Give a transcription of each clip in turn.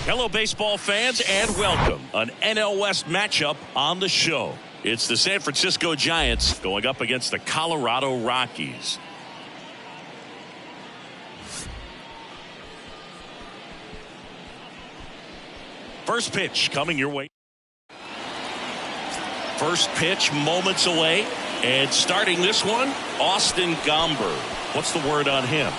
Hello, baseball fans, and welcome. An NL West matchup on the show. It's the San Francisco Giants going up against the Colorado Rockies. First pitch coming your way. First pitch moments away. And starting this one, Austin Gomber. What's the word on him?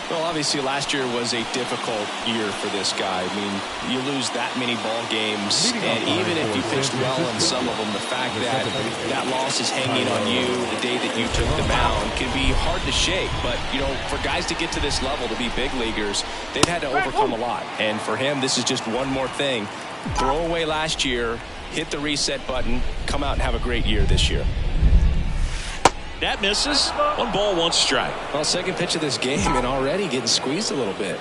Well, obviously last year was a difficult year for this guy. I mean, you lose that many ball games, and even if you pitched well in some of them, the fact that that loss is hanging on you the day that you took the mound can be hard to shake. But, you know, for guys to get to this level, to be big leaguers, they've had to overcome a lot. And for him, this is just one more thing. Throw away last year, hit the reset button, come out and have a great year this year. That misses. 1 ball, 1 strike. Well, second pitch of this game and already getting squeezed a little bit.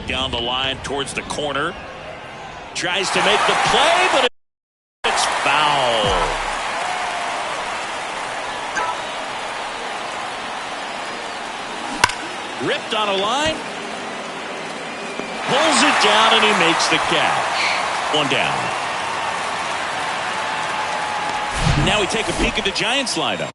Down the line towards the corner. Tries to make the play, but it's foul. Ripped on a line. Pulls it down and he makes the catch. 1 down. Now we take a peek at the Giants lineup.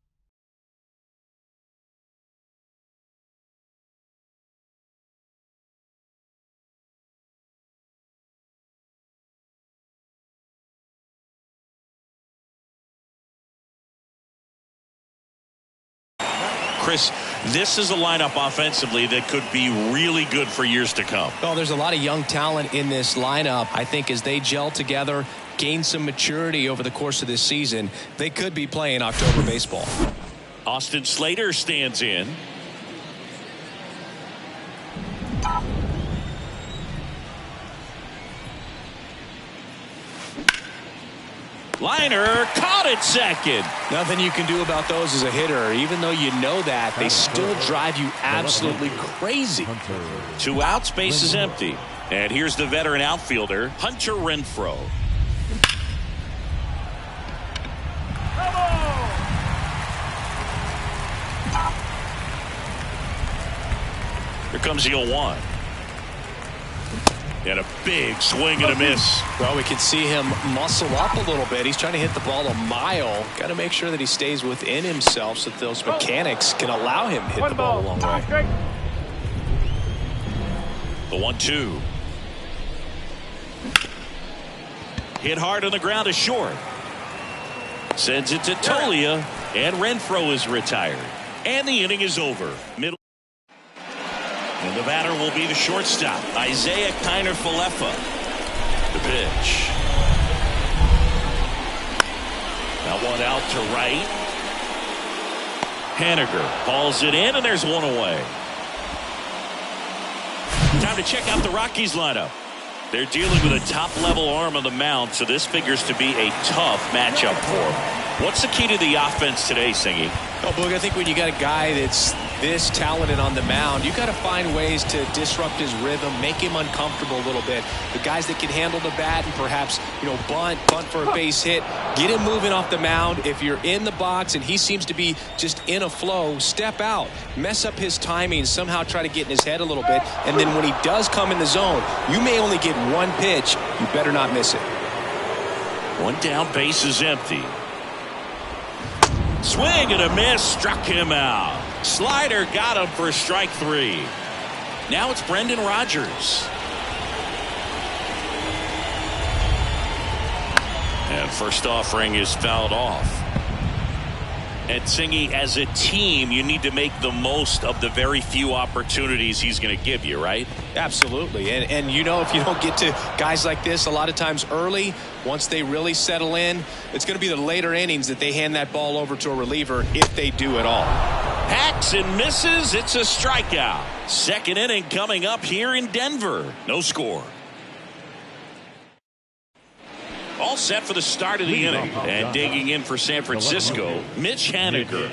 Chris, this is a lineup offensively that could be really good for years to come. Well, there's a lot of young talent in this lineup. I think as they gel together, gain some maturity over the course of this season, they could be playing October baseball. Austin Slater stands in. Liner caught at second. Nothing you can do about those as a hitter. Even though you know that, they still drive you absolutely crazy. 2 outs, base is empty. And here's the veteran outfielder, Hunter Renfroe. Here comes the 0-1. And a big swing and a miss. Well, we can see him muscle up a little bit. He's trying to hit the ball a mile. Got to make sure that he stays within himself so that those mechanics can allow him to hit the ball a long way. The 1-2. Hit hard on the ground is short. Sends it to Tolia, and Renfroe is retired. And the inning is over. Middle. And the batter will be the shortstop, Isaiah Kiner-Falefa. The pitch. That one out to right. Haniger hauls it in, and there's 1 away. Time to check out the Rockies lineup. They're dealing with a top-level arm on the mound, so this figures to be a tough matchup for them. What's the key to the offense today, Singy? Oh, Boog, I think when you got a guy that's this talented on the mound, you got to find ways to disrupt his rhythm, make him uncomfortable a little bit. The guys that can handle the bat and perhaps, you know, bunt for a base hit, get him moving off the mound. If you're in the box and he seems to be just in a flow, step out, mess up his timing, somehow try to get in his head a little bit. And then when he does come in the zone, you may only get 1 pitch. You better not miss it. 1 down, base is empty. Swing and a miss, struck him out. Slider got him for strike 3. Now it's Brendan Rodgers. And first offering is fouled off. And Singy, as a team, you need to make the most of the very few opportunities he's going to give you, right? Absolutely. And you know, if you don't get to guys like this a lot of times early, once they really settle in, it's going to be the later innings that they hand that ball over to a reliever, if they do at all. Hacks and misses. It's a strikeout. Second inning coming up here in Denver. No score. All set for the start of the inning. And digging in for San Francisco, Mitch Haniger.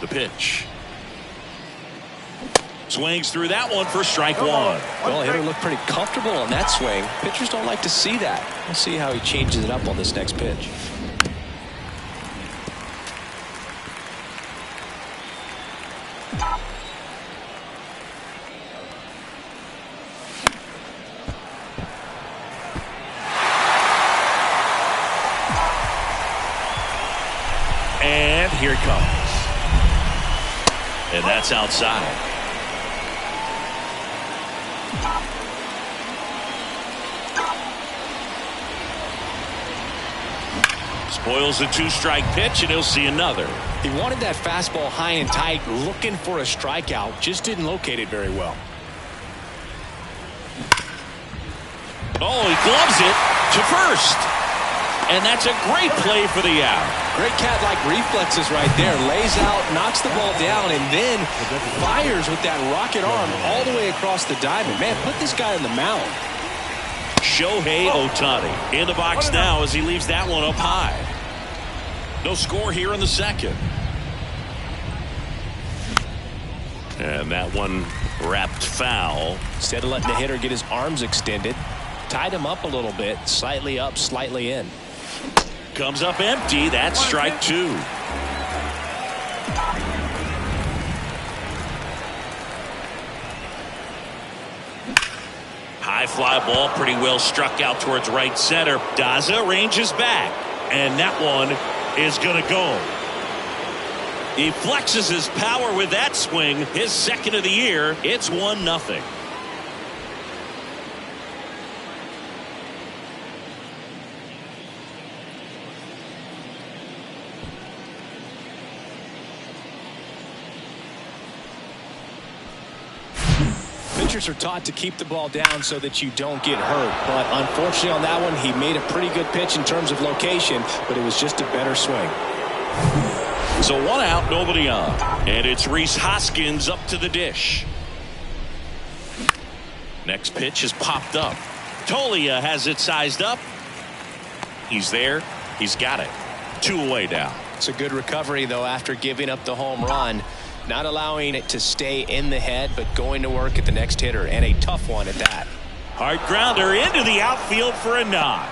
The pitch. Swings through that one for strike one. Well, hitter looked pretty comfortable on that swing. Pitchers don't like to see that. We'll see how he changes it up on this next pitch. And here it comes. And that's outside. Spoils the two-strike pitch, and he'll see another. He wanted that fastball high and tight, looking for a strikeout. Just didn't locate it very well. Oh, he gloves it to first. And that's a great play for the out. Great cat-like reflexes right there. Lays out, knocks the ball down, and then fires with that rocket arm all the way across the diamond. Man, put this guy on the mound. Shohei Ohtani in the box now as he leaves that one up high. No score here in the second. And that one wrapped foul. Instead of letting the hitter get his arms extended, tied him up a little bit, slightly up, slightly in. Comes up empty. That's strike two. High fly ball, pretty well struck out towards right center. Daza ranges back, and that one is going to go. He flexes his power with that swing. His second of the year. It's 1-0. Pitchers are taught to keep the ball down so that you don't get hurt. But unfortunately on that one, he made a pretty good pitch in terms of location, but it was just a better swing. So one out, nobody on. And it's Rhys Hoskins up to the dish. Next pitch is popped up. Tolia has it sized up. He's there. He's got it. 2 away now. It's a good recovery, though, after giving up the home run. Not allowing it to stay in the head, but going to work at the next hitter, and a tough one at that. Hard grounder into the outfield for a knock.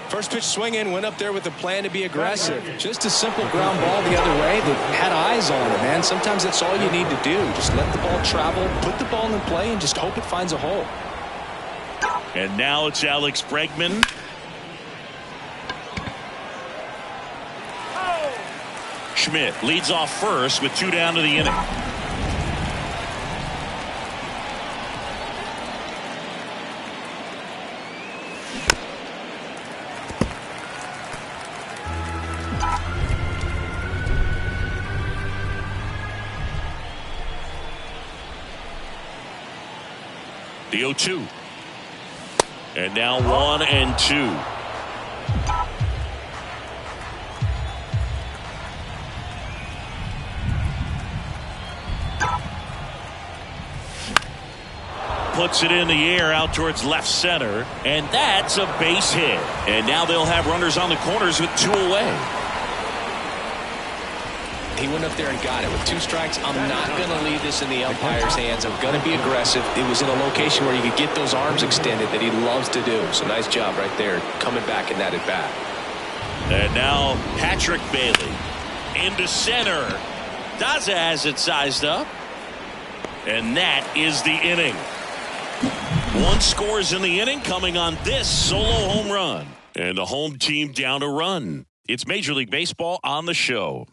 First pitch swinging, went up there with a plan to be aggressive. Just a simple ground ball the other way that had eyes on it, man. Sometimes that's all you need to do. Just let the ball travel, put the ball in play, and just hope it finds a hole. And now it's Alex Bregman. Schmidt leads off first with 2 down to the inning. The 0-2. And now 1-2. Puts it in the air out towards left center, and that's a base hit. And now they'll have runners on the corners with 2 away. He went up there and got it with 2 strikes. I'm not going to leave this in the umpire's hands. I'm going to be aggressive. It was in a location where you could get those arms extended that he loves to do. So nice job right there, coming back in that at bat. And now Patrick Bailey into center. Daza has it sized up, and that is the inning. 1 scores in the inning, coming on this solo home run. And the home team down a run. It's Major League Baseball on the show.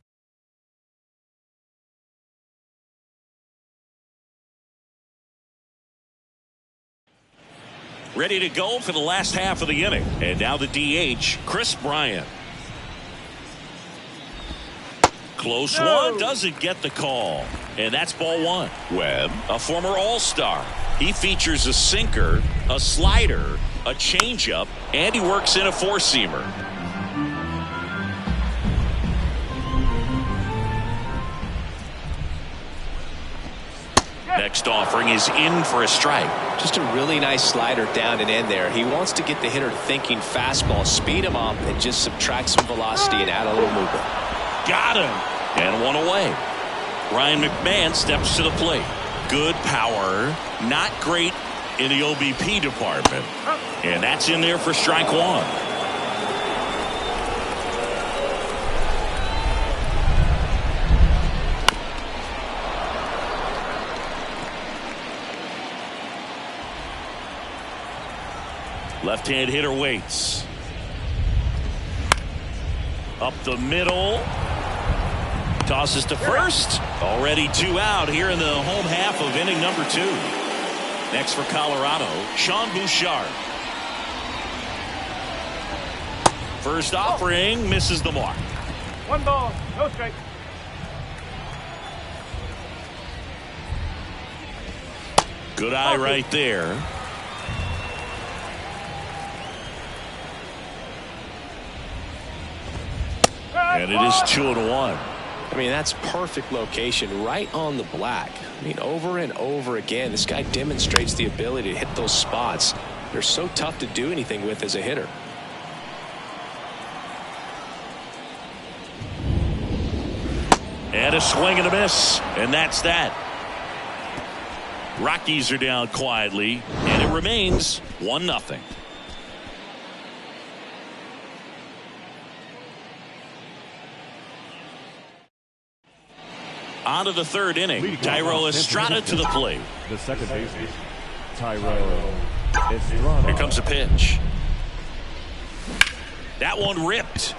Ready to go for the last half of the inning. And now the DH, Chris Bryant. Close one, doesn't get the call. And that's ball 1. Webb, a former All-Star. He features a sinker, a slider, a changeup, and he works in a 4-seamer. Next offering is in for a strike. Just a really nice slider down and in there. He wants to get the hitter thinking fastball, speed him up, and just subtract some velocity and add a little movement. Got him. And one away. Ryan McMahon steps to the plate. Good power. Not great in the OBP department. And that's in there for strike one. Left-hand hitter waits. Up the middle. Tosses to first. Already 2 out here in the home half of inning number 2. Next for Colorado, Sean Bouchard. First offering misses the mark. 1 ball, no strike. Good eye right there. And it is 2-1. I mean, that's perfect location right on the black. I mean, over and over again, this guy demonstrates the ability to hit those spots. They're so tough to do anything with as a hitter. And a swing and a miss. And that's that. Rockies are down quietly. And it remains 1-0. On to the third inning. Thairo Estrada to the plate. The second baseman, Thairo Estrada. Here comes a pitch. That one ripped.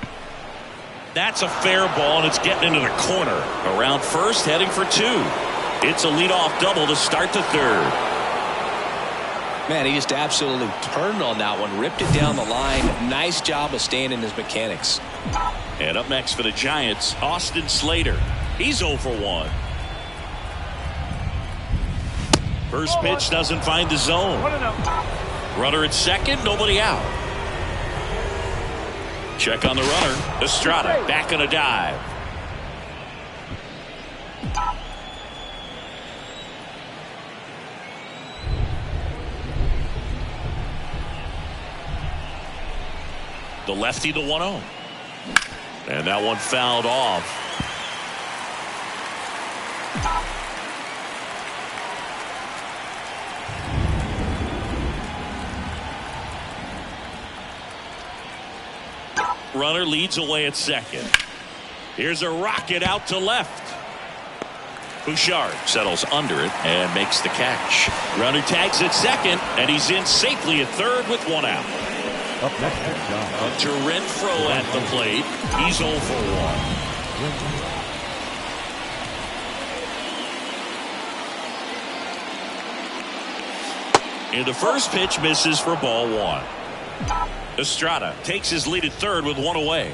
That's a fair ball, and it's getting into the corner. Around first, heading for 2. It's a leadoff double to start the third. Man, he just absolutely turned on that one, ripped it down the line. Nice job of staying in his mechanics. And up next for the Giants, Austin Slater. He's 0 for 1. First pitch doesn't find the zone. Runner at second, nobody out. Check on the runner. Estrada back on a dive. The lefty to 1-0. And that one fouled off. Runner leads away at second. Here's a rocket out to left. Bouchard settles under it and makes the catch. Runner tags at second, and he's in safely at third with 1 out. Up next, Hunter Renfroe at the plate. He's 0 for 1. And the first pitch misses for ball 1. Estrada takes his lead at third with 1 away.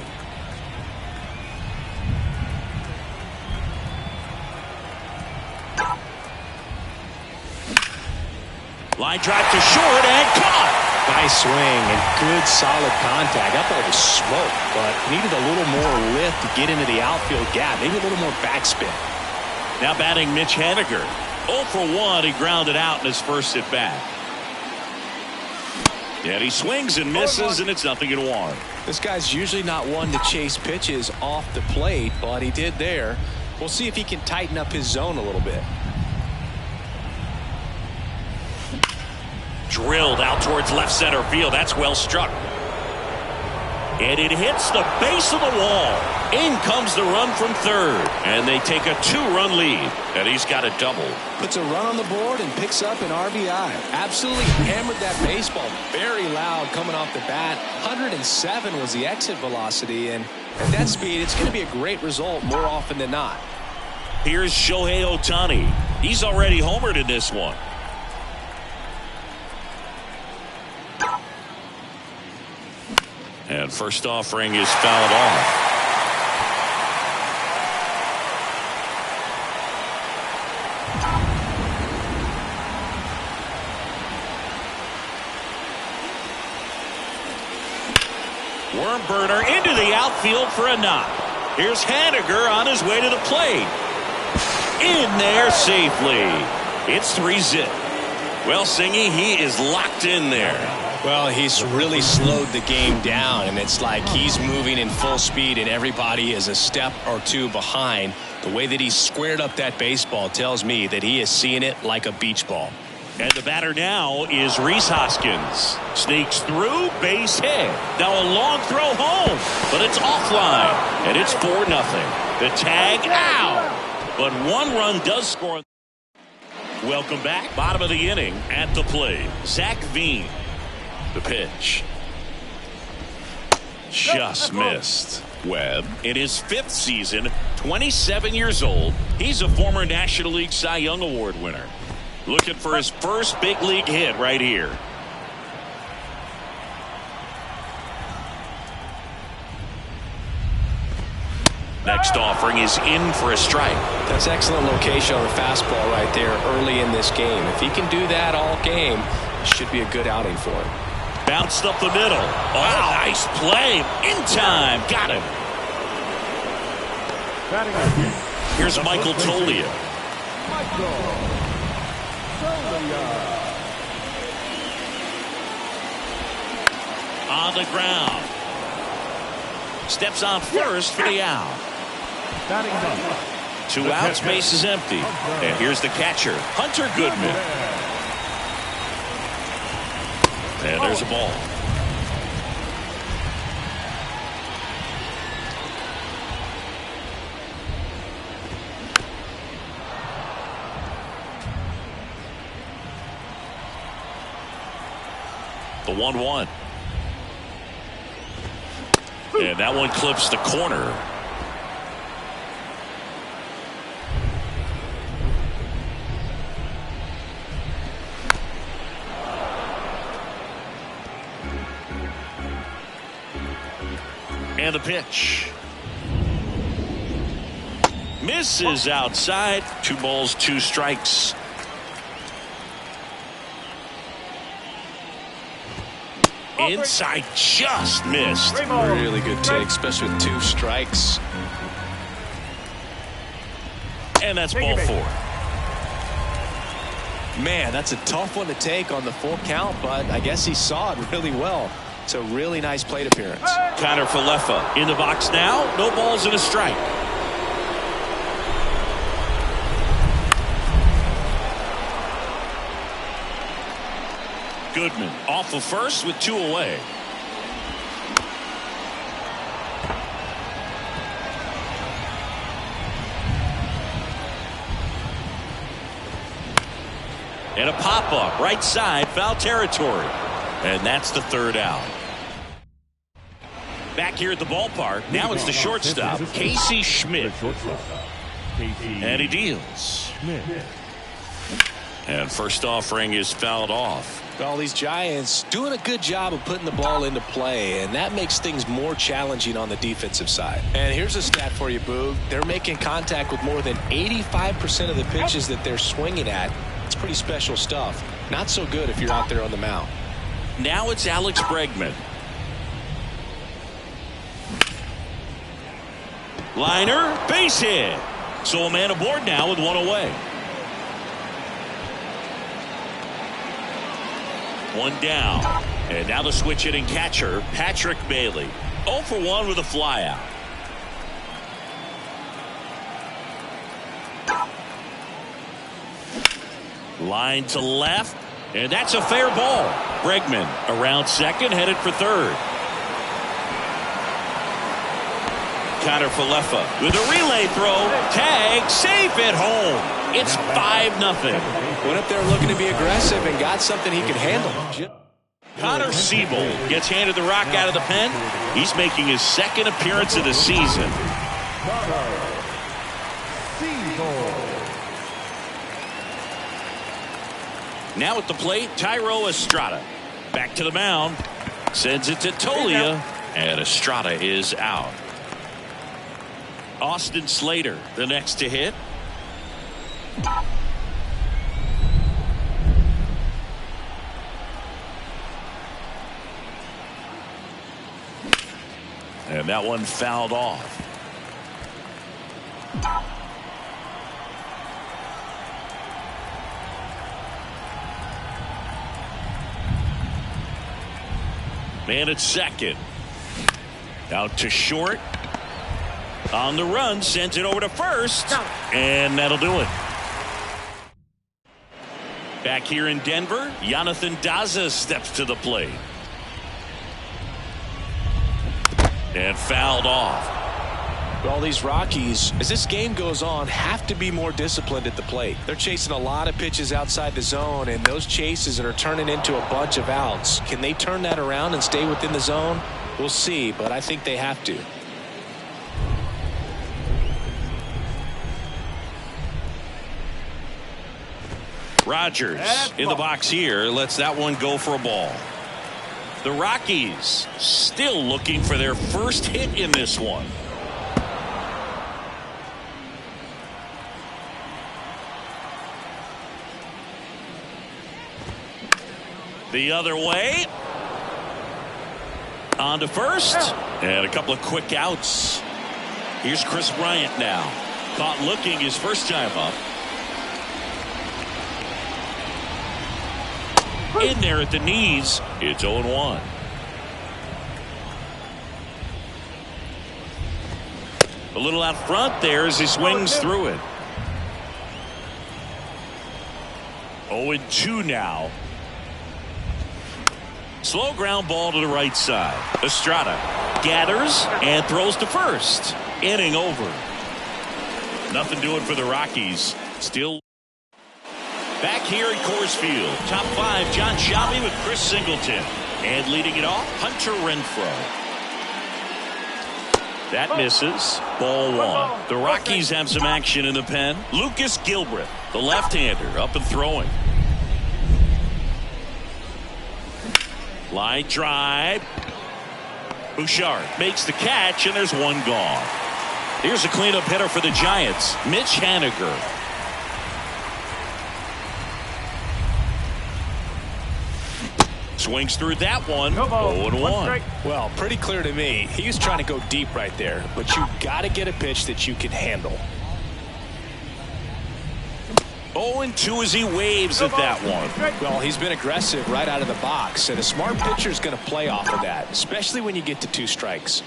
Line drive to short and caught. Nice swing and good solid contact. I thought it was smoke, but needed a little more lift to get into the outfield gap. Maybe a little more backspin. Now batting Mitch Haniger. 0 for 1. He grounded out in his first at bat. And he swings and misses, and it's 0-1. This guy's usually not one to chase pitches off the plate, but he did there. We'll see if he can tighten up his zone a little bit. Drilled out towards left center field. That's well struck. And it hits the base of the wall. In comes the run from third. And they take a 2-run lead. And he's got a double. Puts a run on the board and picks up an RBI. Absolutely hammered that baseball. Very loud coming off the bat. 107 was the exit velocity. And at that speed, it's going to be a great result more often than not. Here's Shohei Ohtani. He's already homered in this one. And first offering is fouled off. Worm burner into the outfield for a knock. Here's Haniger on his way to the plate. In there safely. It's 3-0. Well, Singy, he is locked in there. Well, he's really slowed the game down, and it's like he's moving in full speed, and everybody is a step or two behind. The way that he squared up that baseball tells me that he is seeing it like a beach ball. And the batter now is Rhys Hoskins. Sneaks through, base hit. Now a long throw home, but it's offline, and it's 4-0. The tag out, but 1 run does score. Welcome back. Bottom of the inning at the plate. Zach Veen. The pitch. Just missed. Webb, in his 5th season, 27 years old. He's a former National League Cy Young Award winner. Looking for his first big league hit right here. Next offering is in for a strike. That's excellent location on the fastball right there early in this game. If he can do that all game, it should be a good outing for him. Bounced up the middle. Oh, nice play. In time. Got him. Here's Michael Tolia. On the ground. Steps on first for the out. 2 outs, base is empty. And here's the catcher, Hunter Goodman. And there's a ball. The 1-1. And that one clips the corner. And the pitch. Misses outside. 2 balls, 2 strikes. Inside, just missed. Really good take, especially with 2 strikes. And that's ball 4. Man, that's a tough one to take on the full count, but I guess he saw it really well. It's a really nice plate appearance. Connor Falefa in the box now. No balls and a strike. Goodman off of first with 2 away. And a pop-up right side, foul territory. And that's the 3rd out. Back here at the ballpark, now it's the shortstop, Casey Schmidt. And he deals. And first offering is fouled off. Well, these Giants doing a good job of putting the ball into play, and that makes things more challenging on the defensive side. And here's a stat for you, Boog. They're making contact with more than 85% of the pitches that they're swinging at. It's pretty special stuff. Not so good if you're out there on the mound. Now it's Alex Bregman. Liner, base hit. So a man aboard now with 1 away. 1 down. And now the switch hitting catcher, Patrick Bailey. 0 for 1 with a flyout. Line to left. And that's a fair ball. Bregman around second, headed for third. Connor Falefa with a relay throw. Tag, safe at home. It's 5-0. Went up there looking to be aggressive and got something he could handle. Connor Siebold gets handed the rock out of the pen. He's making his 2nd appearance of the season. Now at the plate, Thairo Estrada. Back to the mound. Sends it to Tolia. And Estrada is out. Austin Slater, the next to hit. And that one fouled off. Man at second. Out to short. On the run, sends it over to first. And that'll do it. Back here in Denver, Jonathan Daza steps to the plate. And fouled off. Well, these Rockies, as this game goes on, have to be more disciplined at the plate. They're chasing a lot of pitches outside the zone, and those chases are turning into a bunch of outs. Can they turn that around and stay within the zone? We'll see, but I think they have to. Rogers in the box here lets that one go for a ball. The Rockies still looking for their first hit in this one. The other way. On to first. And a couple of quick outs. Here's Chris Bryant now. Caught looking his first time up. In there at the knees. It's 0-1. A little out front there as he swings through it. 0-2 now. Slow ground ball to the right side. Estrada gathers and throws to first. Inning over. Nothing doing for the Rockies. Still back here at Coors Field. Top 5, John Shelby with Chris Singleton. And leading it off, Hunter Renfroe. That misses. Ball 1. The Rockies have some action in the pen. Lucas Gilbreth, the left-hander, up and throwing. Line drive. Bouchard makes the catch, and there's one gone. Here's a cleanup hitter for the Giants, Mitch Haniger. Swings through that one. 0-1. Well, pretty clear to me. He was trying to go deep right there, but you got to get a pitch that you can handle. 0-2 as he waves at that one. Well, he's been aggressive right out of the box, and a smart pitcher is going to play off of that, especially when you get to 2 strikes.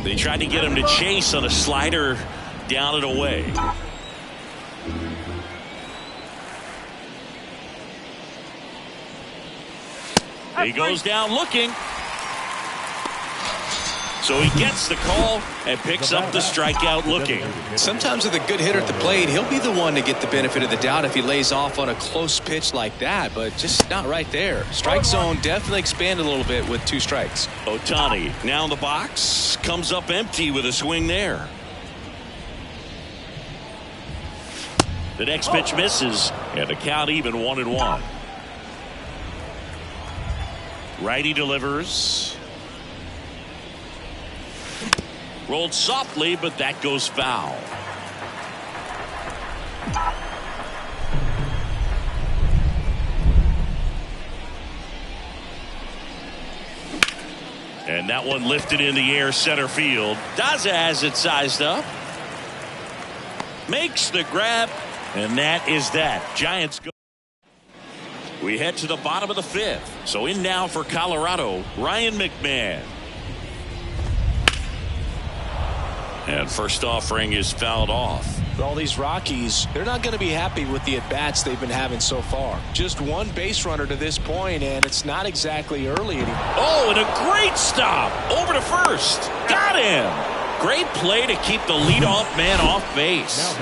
They tried to get him to chase on a slider down and away. He goes down looking. So he gets the call and picks up the strikeout looking. Sometimes with a good hitter at the plate, he'll be the one to get the benefit of the doubt if he lays off on a close pitch like that, but just not right there. Strike zone definitely expanded a little bit with 2 strikes. Ohtani now in the box, comes up empty with a swing there. The next pitch misses, and the count even 1-1. Righty delivers. Rolled softly, but that goes foul. And that one lifted in the air center field. Daza has it sized up. Makes the grab, and that is that. Giants go. We head to the bottom of the 5th. So in now for Colorado, Ryan McMahon. And first offering is fouled off. Well, these Rockies, they're not going to be happy with the at-bats they've been having so far. Just one base runner to this point, and it's not exactly early anymore. Oh, and a great stop. Over to first. Got him. Great play to keep the leadoff man off base.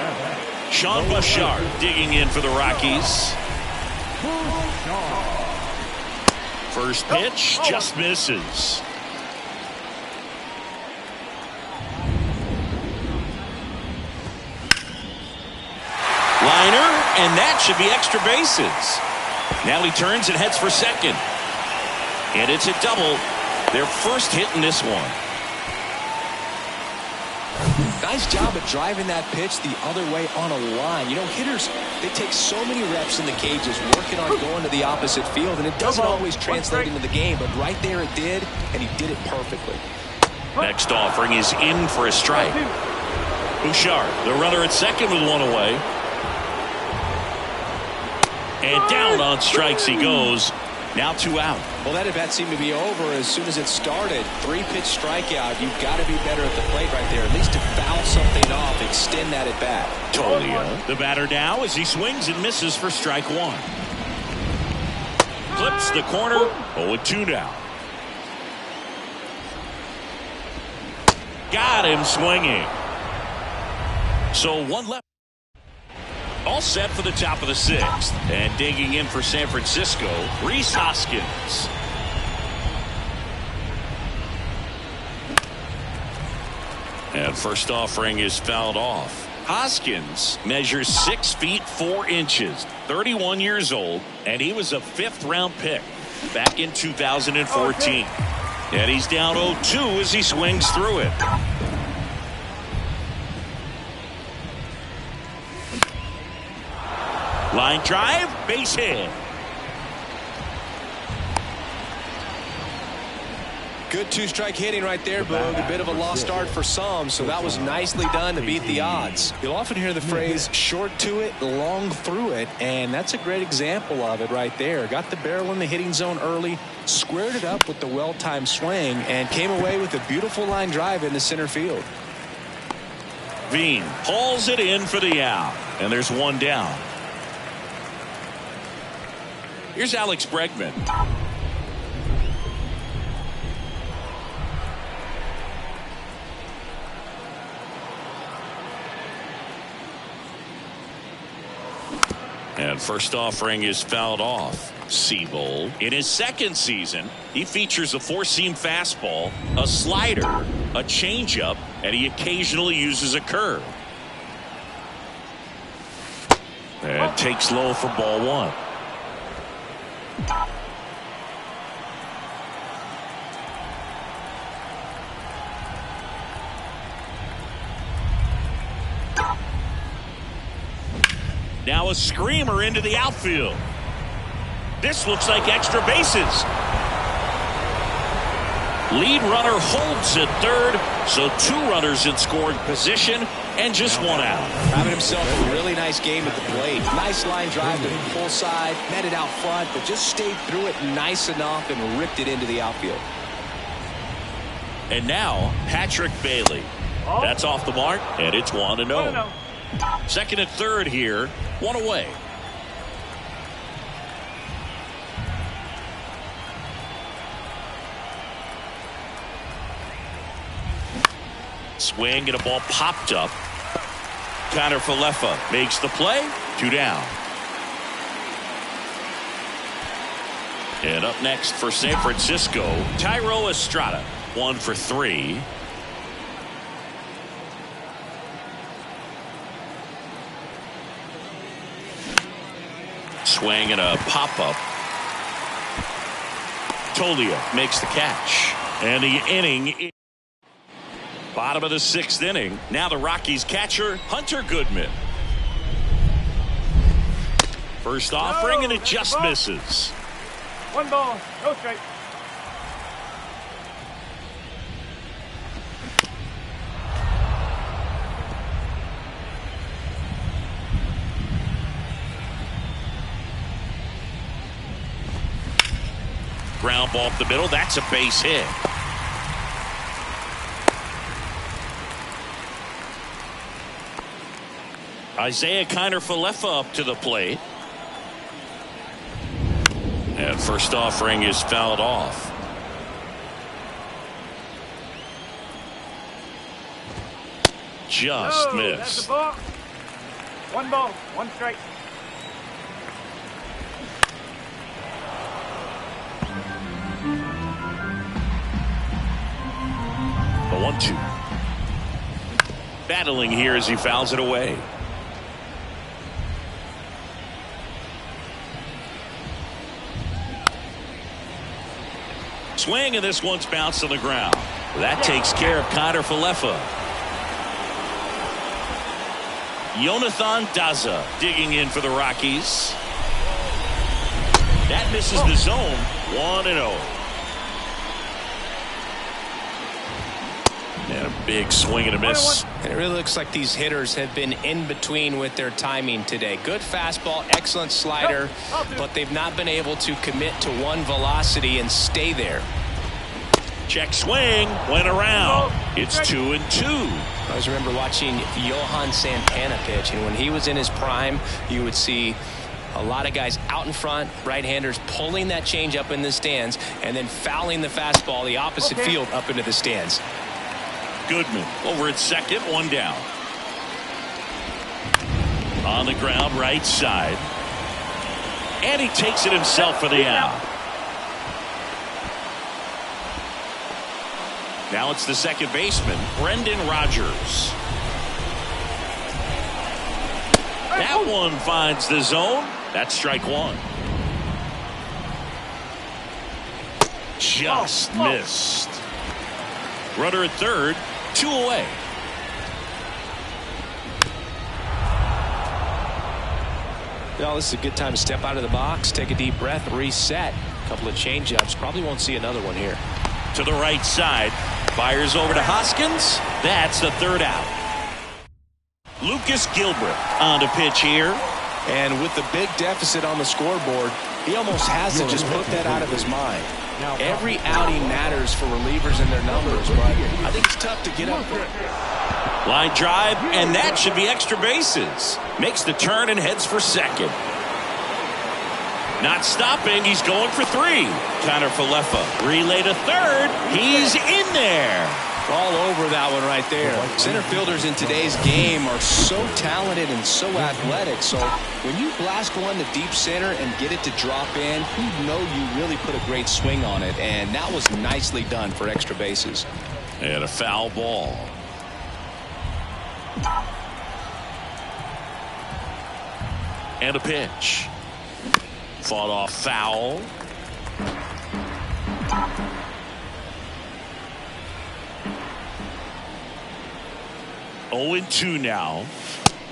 Sean Bouchard digging in for the Rockies. First pitch just misses. Liner, and that should be extra bases. Now he turns and heads for second. And it's a double. Their first hit in this one. Nice job of driving that pitch the other way on a line. You know, hitters, they take so many reps in the cages working on going to the opposite field, and it doesn't always translate into the game, but right there it did, and he did it perfectly. Next offering is in for a strike. Bouchard, the runner at second with one away. And down on strikes he goes. Now 2 out. Well, that at bat seemed to be over as soon as it started. 3-pitch strikeout. You've got to be better at the plate right there, at least to foul something off, extend that at bat. Tolia, the batter now as he swings and misses for strike 1. Clips the corner. 0-2 now. Got him swinging. So 1 left. All set for the top of the 6th. And digging in for San Francisco, Rhys Hoskins. And first offering is fouled off. Hoskins measures 6 feet 4 inches, 31 years old, and he was a 5th-round pick back in 2014. And he's down 0-2 as he swings through it. Line drive, base hit. Good 2-strike hitting right there, Boog. A bit of a lost start for some, so that was nicely done to beat the odds. You'll often hear the phrase short to it, long through it, and that's a great example of it right there. Got the barrel in the hitting zone early, squared it up with the well-timed swing, and came away with a beautiful line drive into center field. Veen hauls it in for the out, and there's 1 down. Here's Alex Bregman. And first offering is fouled off. Seabold, in his 2nd season, he features a 4-seam fastball, a slider, a changeup, and he occasionally uses a curve. And takes low for ball 1. Now a screamer into the outfield. This looks like extra bases. Lead runner holds at 3rd, so 2 runners in scoring position and just 1 out. Having himself a really nice game at the plate. Nice line drive to the full side, met it out front, but just stayed through it nice enough and ripped it into the outfield. And now Patrick Bailey. That's off the mark, and it's 1-0. 2nd and 3rd here, 1 away. Swing and a ball popped up. Connor Falefa makes the play. 2 down. And up next for San Francisco, Thairo Estrada. 1 for 3. Swing and a pop-up. Tolia makes the catch. And the inning. Bottom of the 6th inning. Now the Rockies catcher, Hunter Goodman. First offering, and it just misses. 1 ball, no strike. Ground ball up the middle. That's a base hit. Isaiah Kiner Falefa up to the plate. And first offering is fouled off. Just missed. That's a ball. 1 ball, 1 strike. The 1-2. Battling here as he fouls it away. Swing, and this one's bounced to the ground. That takes care of Connor Falefa. Jonathan Daza digging in for the Rockies. That misses the zone. 1-0. And Big swing and a miss. And it really looks like these hitters have been in between with their timing today. Good fastball, excellent slider, but they've not been able to commit to one velocity and stay there. Check swing, went around. It's 2-2. I always remember watching Johan Santana pitch, and when he was in his prime, you would see a lot of guys out in front, right-handers pulling that change up in the stands and then fouling the fastball the opposite field up into the stands. Goodman over at second, one down. On the ground, right side. And he takes it himself for the out. Now it's the second baseman, Brendan Rodgers. That one finds the zone. That's strike one. Just missed. Runner at third, 2 away. Well, this is a good time to step out of the box, take a deep breath, reset. A couple of changeups. Probably won't see another one here. To the right side. Fires over to Hoskins. That's the third out. Lucas Gilbert on to pitch here. And with the big deficit on the scoreboard, he almost has to just put that out of his mind. Every outing matters for relievers and their numbers, but I think it's tough to get up there. Line drive, and that should be extra bases. Makes the turn and heads for second. Not stopping, he's going for 3. Connor Falefa, relay to third. He's in there. All over that one right there. Center fielders in today's game are so talented and so athletic. So when you blast one to deep center and get it to drop in, you know you really put a great swing on it. And that was nicely done for extra bases. And a foul ball. And a pitch. Fought off foul. Oh, 2 now.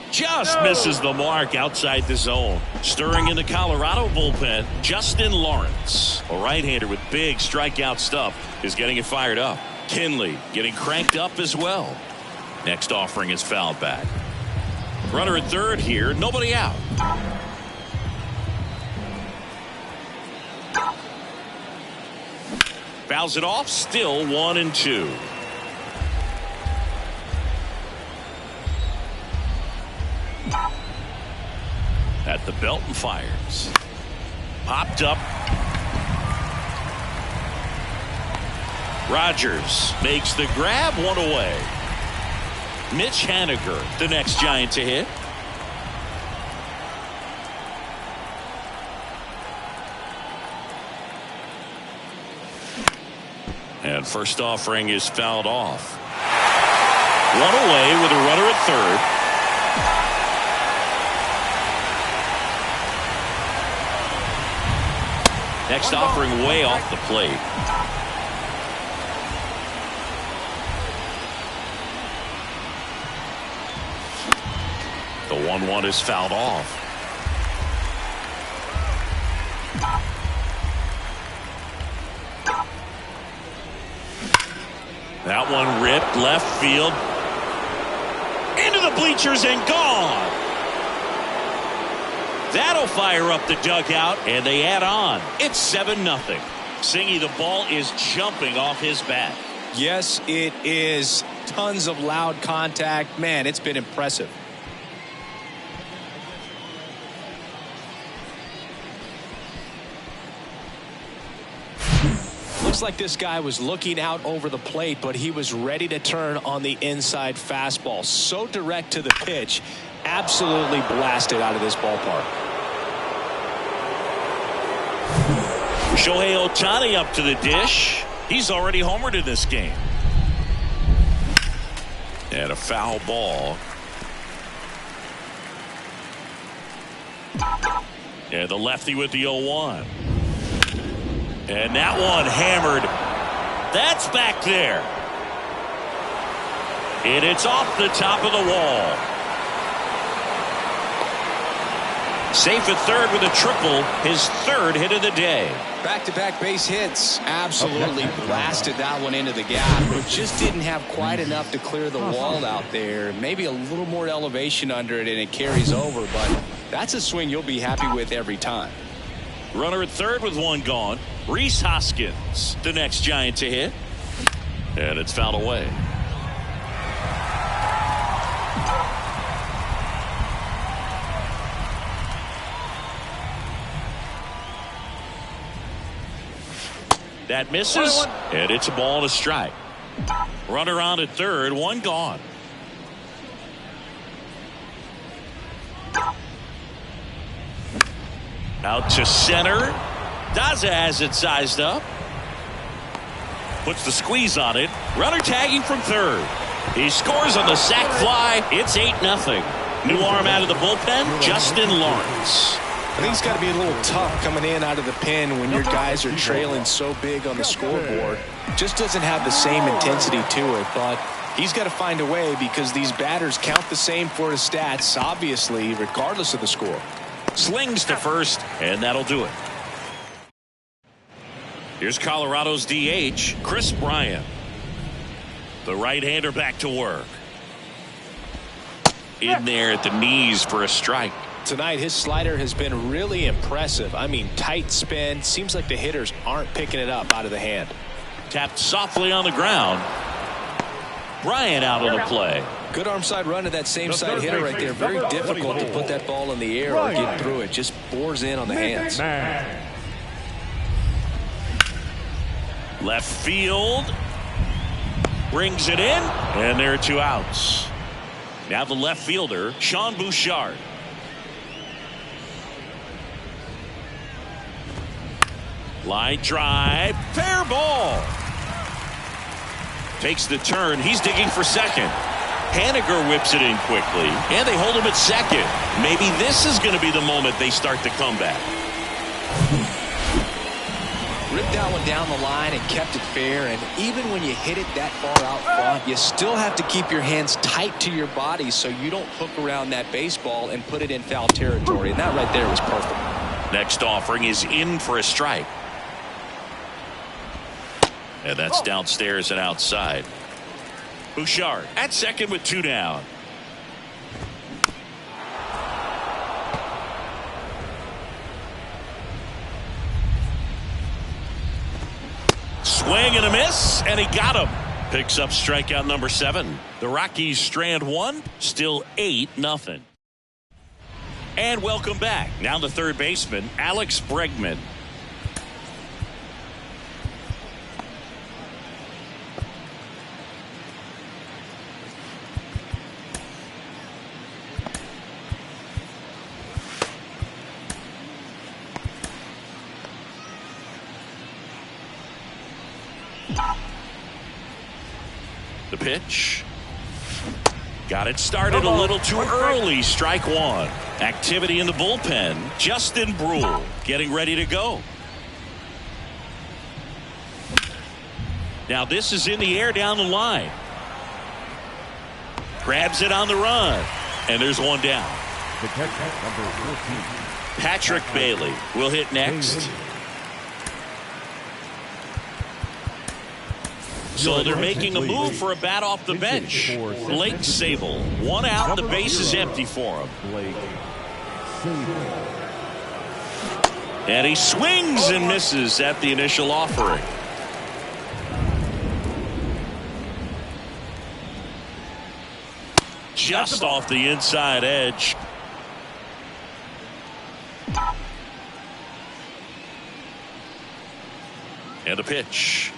Just misses the mark outside the zone. Stirring in the Colorado bullpen, Justin Lawrence, a right-hander with big strikeout stuff, is getting it fired up. Kinley getting cranked up as well. Next offering is fouled back. Runner at third here, nobody out. Fouls it off, still 1-2. At the belt and fires. Popped up. Rodgers makes the grab, 1 away. Mitch Haniger, the next Giant to hit. And first offering is fouled off. 1 away with a runner at third. Next offering way off the plate. The 1-1 is fouled off. That one ripped left field. Into the bleachers and gone. That'll fire up the dugout, and they add on. It's 7-0. Singy, the ball is jumping off his bat. Yes, it is. Tons of loud contact. Man, it's been impressive. Looks like this guy was looking out over the plate, but he was ready to turn on the inside fastball. So direct to the pitch. Absolutely blasted out of this ballpark. Shohei Ohtani up to the dish. He's already homered in this game. And a foul ball. And the lefty with the 0-1. And that one hammered. That's back there. And it's off the top of the wall. Safe at third with a triple, his third hit of the day. Back-to-back base hits. Absolutely blasted that one into the gap, but just didn't have quite enough to clear the wall out there. Maybe a little more elevation under it and it carries over, but that's a swing you'll be happy with every time. Runner at third with one gone. Rhys Hoskins, the next Giant to hit. And it's fouled away. That misses, and it's a ball and a strike. Runner on at third, one gone. Out to center. Daza has it sized up. Puts the squeeze on it. Runner tagging from third. He scores on the sac fly. It's 8-0. New arm out of the bullpen, Justin Lawrence. I think it's got to be a little tough coming in out of the pen when your guys are trailing so big on the scoreboard. Just doesn't have the same intensity to it, but he's got to find a way because these batters count the same for his stats, obviously, regardless of the score. Slings to first, and that'll do it. Here's Colorado's DH, Chris Bryant. The right-hander back to work. In there at the knees for a strike. Tonight, his slider has been really impressive. I mean, tight spin. Seems like the hitters aren't picking it up out of the hand. Tapped softly on the ground. Bryant out on the play. Good arm side run to that same side hitter right there. Very difficult to put that ball in the air or get through it. Just bores in on the hands. Left field. Brings it in. And there are two outs. Now the left fielder, Sean Bouchard. Line drive, fair ball. Takes the turn. He's digging for second. Haniger whips it in quickly, and they hold him at second. Maybe this is going to be the moment they start the comeback. Ripped that one down the line and kept it fair, and even when you hit it that far out front, you still have to keep your hands tight to your body so you don't hook around that baseball and put it in foul territory, and that right there was perfect. Next offering is in for a strike. And that's downstairs and outside. Bouchard at second with two down. Swing and a miss, and he got him. Picks up strikeout number 7. The Rockies strand one, still 8-0. And welcome back. Now the third baseman, Alex Bregman. The pitch. Got it started a little too early. Strike one. Activity in the bullpen. Justin Brule getting ready to go. Now this is in the air down the line. Grabs it on the run. And there's one down. The catcher, number 14. Patrick Bailey will hit next. So they're making a move for a bat off the bench. Blake Sable. One out. The base is empty for him. And he swings and misses at the initial offering. Just off the inside edge. And a pitch.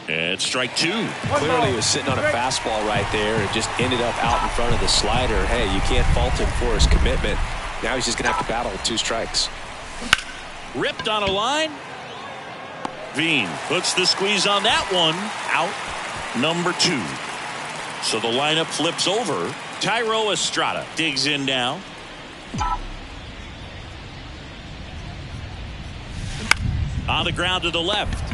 And strike two. Clearly he was sitting on a fastball right there and just ended up out in front of the slider. Hey, you can't fault him for his commitment. Now he's just going to have to battle with 2 strikes. Ripped on a line. Veen puts the squeeze on that one. Out number 2. So the lineup flips over. Tyro Estrada digs in now. On the ground to the left.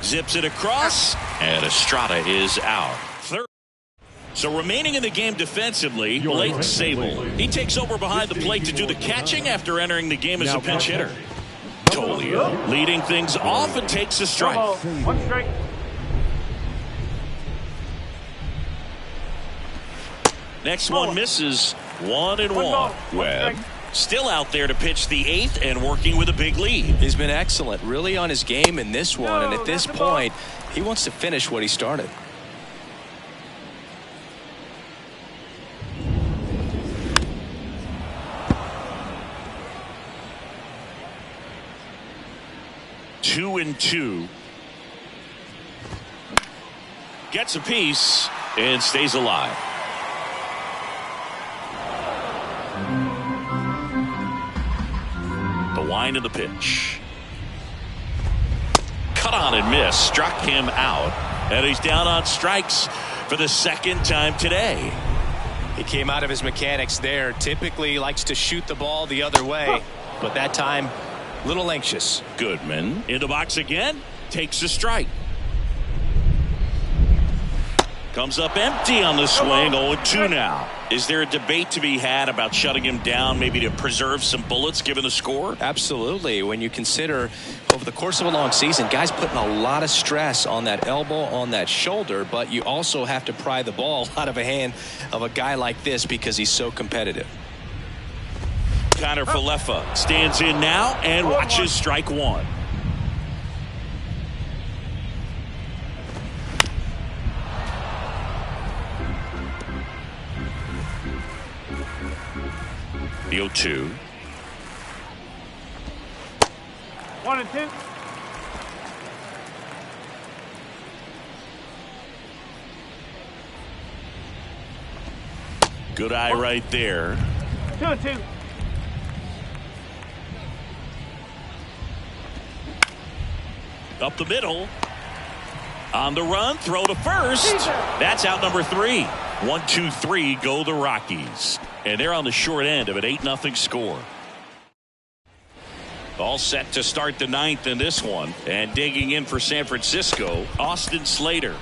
Zips it across, and Estrada is out. Third. So remaining in the game defensively, Blake Sable. He takes over behind the plate to do the catching after entering the game as a pinch hitter. Tolia leading things off and takes a strike. 1 strike. Next one misses. 1-1. Webb still out there to pitch the 8th and working with a big lead. He's been excellent, really on his game in this one, and at this point, he wants to finish what he started. Two and two. Gets a piece and stays alive. The wind of the pitch. Cut on and miss. Struck him out. And he's down on strikes for the second time today. He came out of his mechanics there. Typically he likes to shoot the ball the other way, but that time a little anxious. Goodman in the box again. Takes a strike. Comes up empty on the swing. 0-2 now. Is there a debate to be had about shutting him down, maybe to preserve some bullets given the score? Absolutely. When you consider over the course of a long season, guys putting a lot of stress on that elbow, on that shoulder, but you also have to pry the ball out of a hand of a guy like this because he's so competitive. Connor Falefa stands in now and watches strike one. The 0-2. 1 and 2. Good eye right there. 2 and 2. Up the middle. On the run, throw to first. That's out number 3. 1-2-3 go the Rockies. And they're on the short end of an 8-0 score. All set to start the 9th in this one. And digging in for San Francisco, Austin Slater.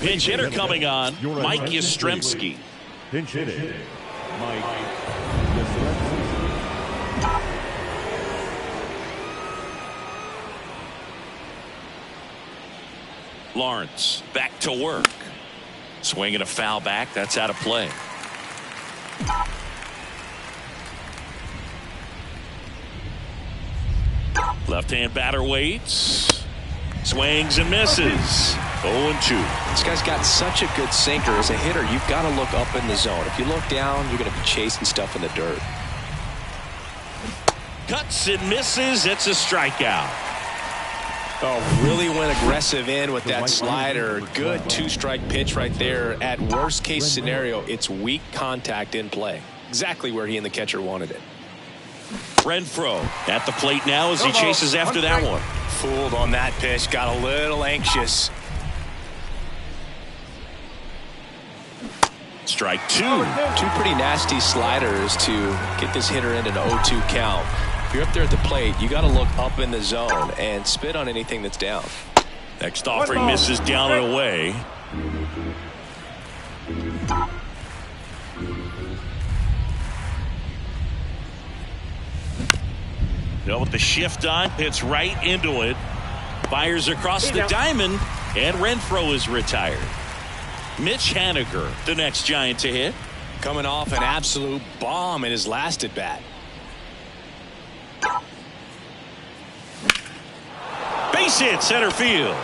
Pinch hitter coming on, Mike Yastrzemski. Pinch hitter, Mike Yastrzemski. Lawrence back to work. Swinging a foul back. That's out of play. Left-hand batter waits. Swings and misses. 0-2. This guy's got such a good sinker. As a hitter, you've got to look up in the zone. If you look down, you're going to be chasing stuff in the dirt. Cuts and misses. It's a strikeout. Oh, really went aggressive in with that slider. Good 2-strike pitch right there. At worst case scenario, it's weak contact in play. Exactly where he and the catcher wanted it. Renfroe at the plate now as he chases after that one. Fooled on that pitch. Got a little anxious. Strike 2. Two pretty nasty sliders to get this hitter into an 0-2 count. If you're up there at the plate, you got to look up in the zone and spit on anything that's down. Next offering misses down and away. Now with the shift on, hits right into it. Fires across the diamond, and Renfroe is retired. Mitch Haniger, the next Giant to hit. Coming off an absolute bomb in his last at bat. Base hit center field.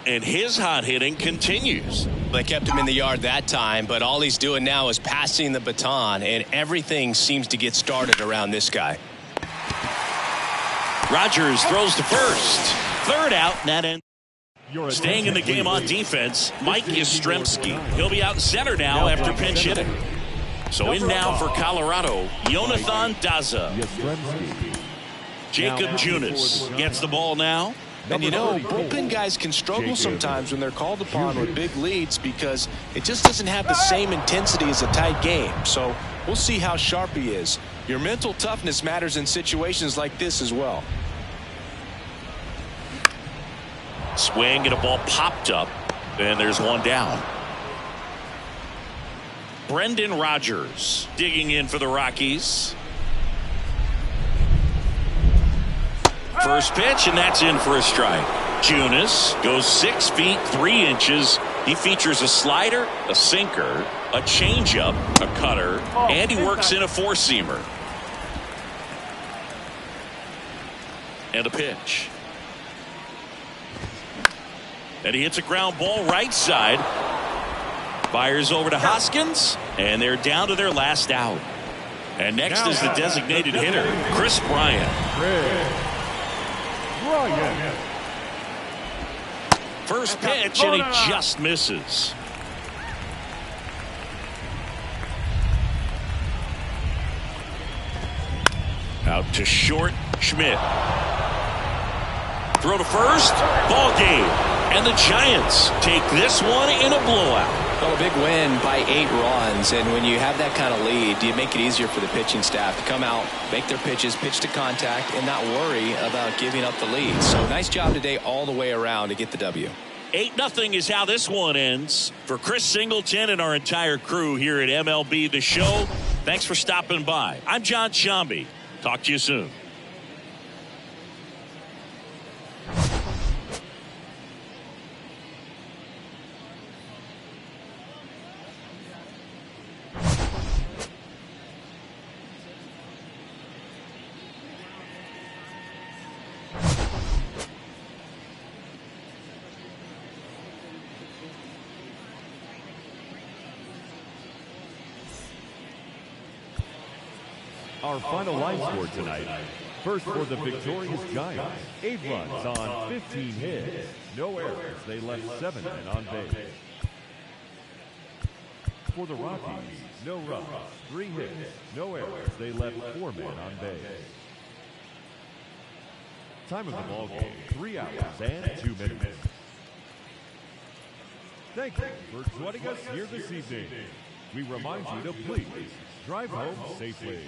And his hot hitting continues. They kept him in the yard that time, but all he's doing now is passing the baton, and everything seems to get started around this guy. Rogers throws to first. Third out, and that ends. Staying in the game on defense, Mike Yastrzemski. He'll be out in center now after pinch hitting. So in now for Colorado, Jonathan Daza. Jacob Junis gets the ball now. And you know, bullpen guys can struggle sometimes when they're called upon with big leads because it just doesn't have the same intensity as a tight game. So we'll see how sharp he is. Your mental toughness matters in situations like this as well. Swing and a ball popped up, and there's one down. Brendan Rodgers digging in for the Rockies. First pitch, and that's in for a strike. Junis goes 6 feet 3 inches. He features a slider, a sinker, a changeup, a cutter, and he works in a four-seamer. And a pitch. And he hits a ground ball right side. Fires over to Hoskins, and they're down to their last out. And next is the designated hitter, Chris Bryant. First pitch, and he just misses. Out to short, Schmidt. Throw to first, ball game. And the Giants take this one in a blowout. Well, a big win by 8 runs, and when you have that kind of lead, you make it easier for the pitching staff to come out, make their pitches, pitch to contact, and not worry about giving up the lead. So nice job today all the way around to get the W. 8-0 is how this one ends. For Chris Singleton and our entire crew here at MLB The Show, thanks for stopping by. I'm John Shambi. Talk to you soon. Our final line score tonight. First for the victorious Giants, 8 runs on 15 hits. No errors. They left 7 men on base. For the Rockies, no runs, 3 hits. No errors. They left 4 men on base. Time of the ball game, 3 hours and 2 minutes. Thank you for joining us here this evening. We remind you to please drive home safely.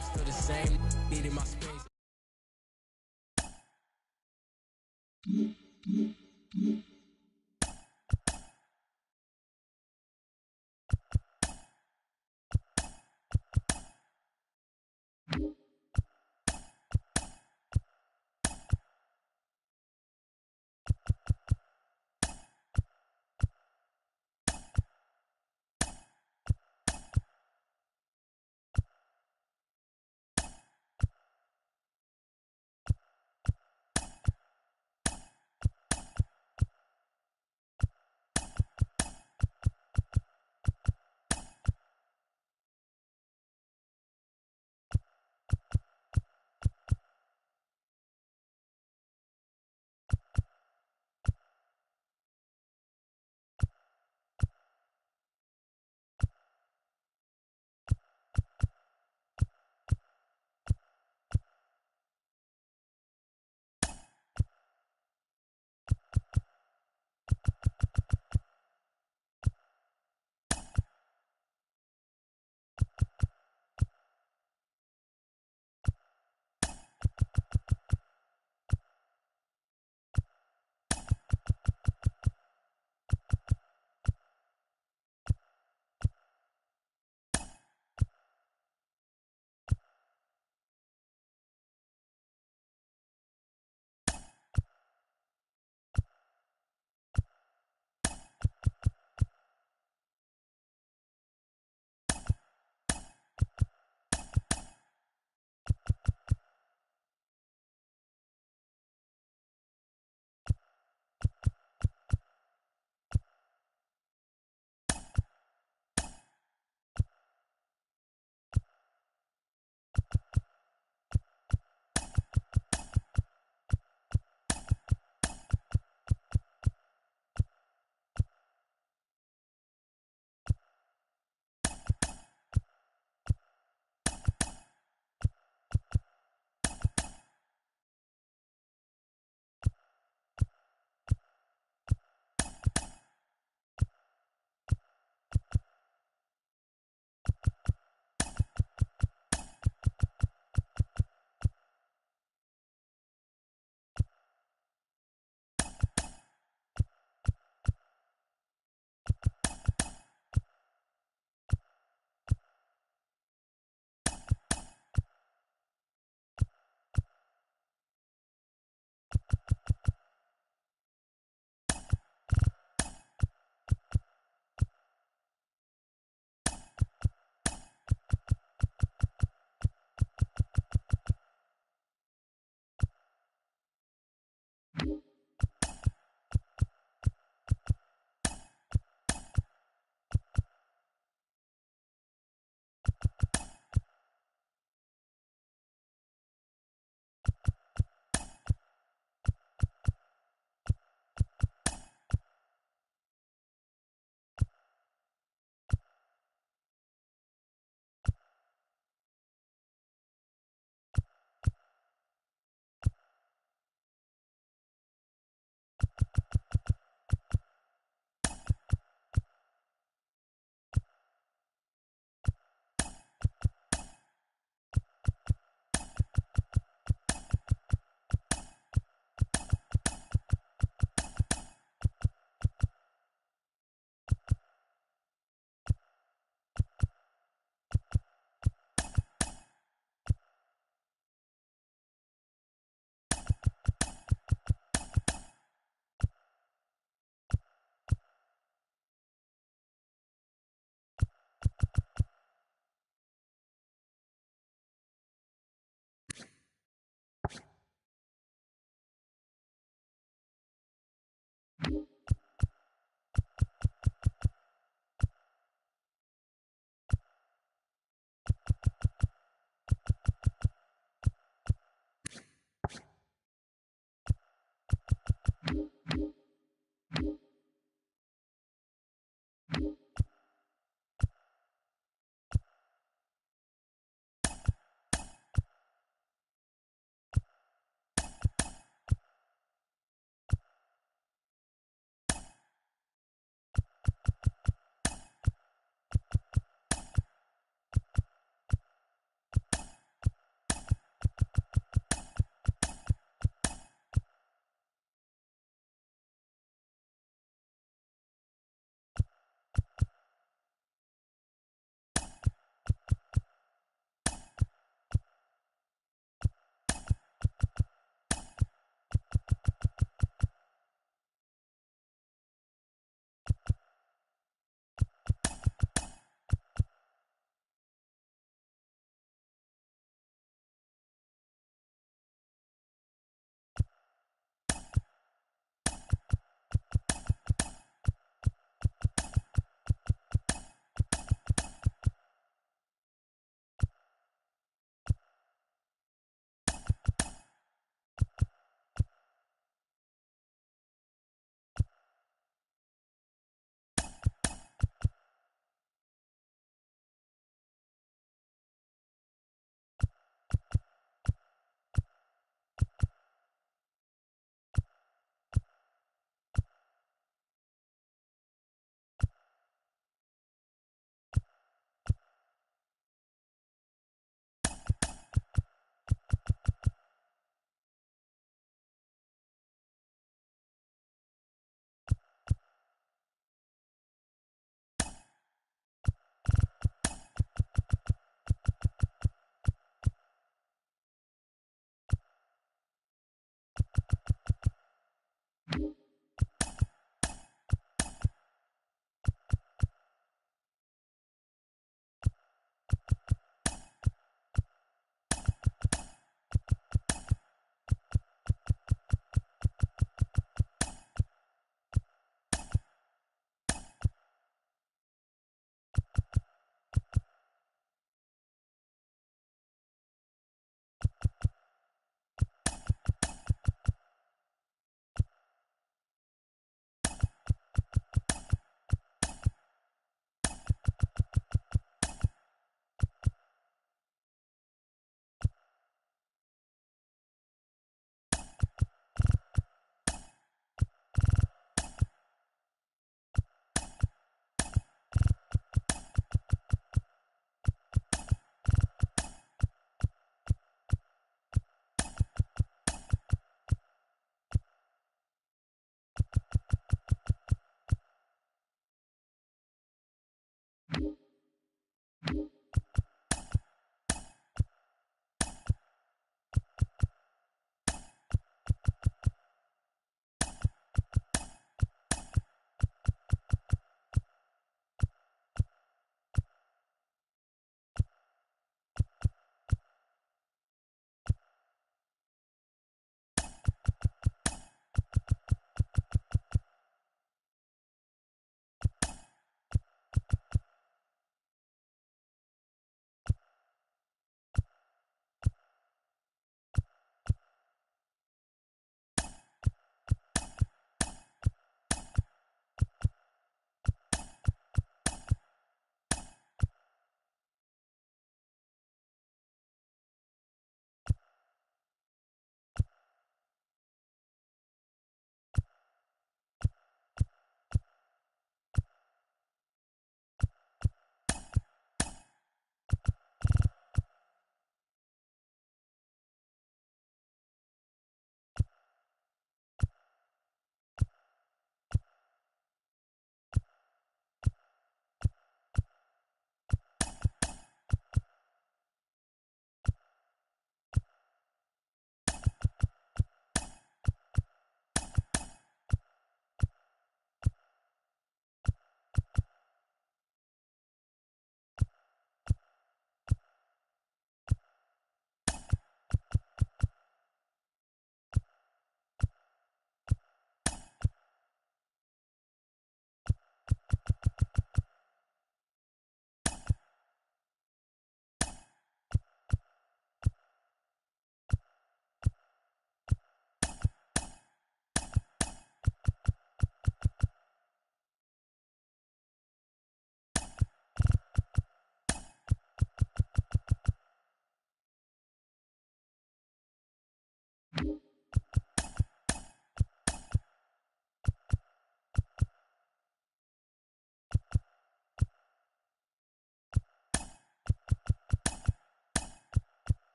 Still the same, needing my space.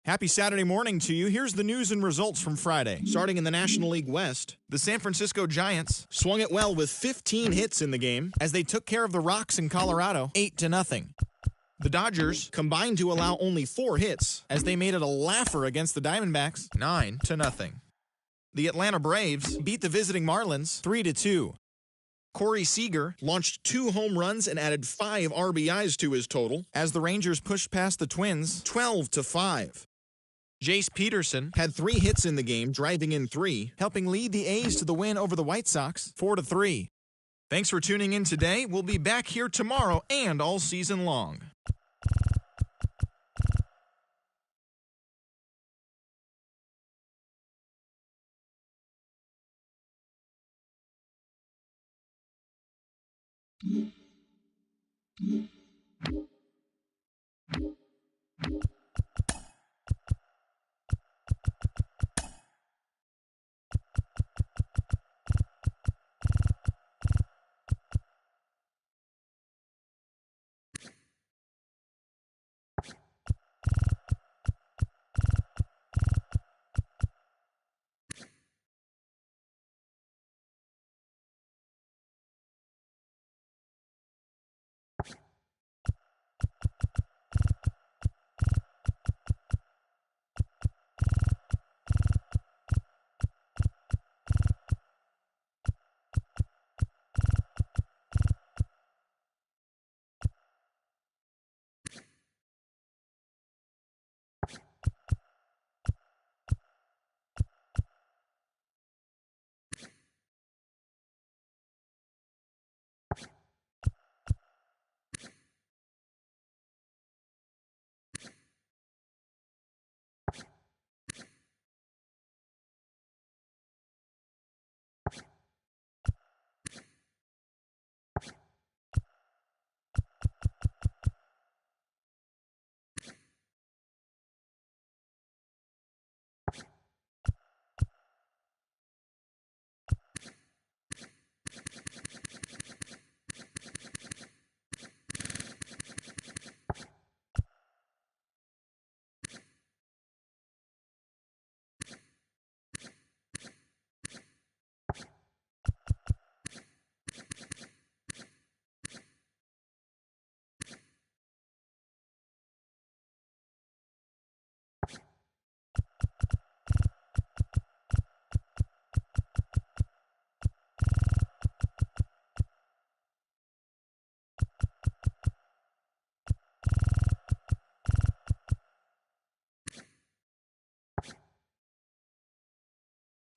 Happy Saturday morning to you. Here's the news and results from Friday. Starting in the National League West, the San Francisco Giants swung it well with 15 hits in the game as they took care of the Rocks in Colorado 8-0. The Dodgers combined to allow only 4 hits as they made it a laugher against the Diamondbacks 9-0. The Atlanta Braves beat the visiting Marlins 3-2. Corey Seager launched 2 home runs and added 5 RBIs to his total as the Rangers pushed past the Twins 12-5. Jace Peterson had 3 hits in the game, driving in 3, helping lead the A's to the win over the White Sox 4-3. Thanks for tuning in today. We'll be back here tomorrow and all season long.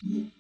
Mm-hmm.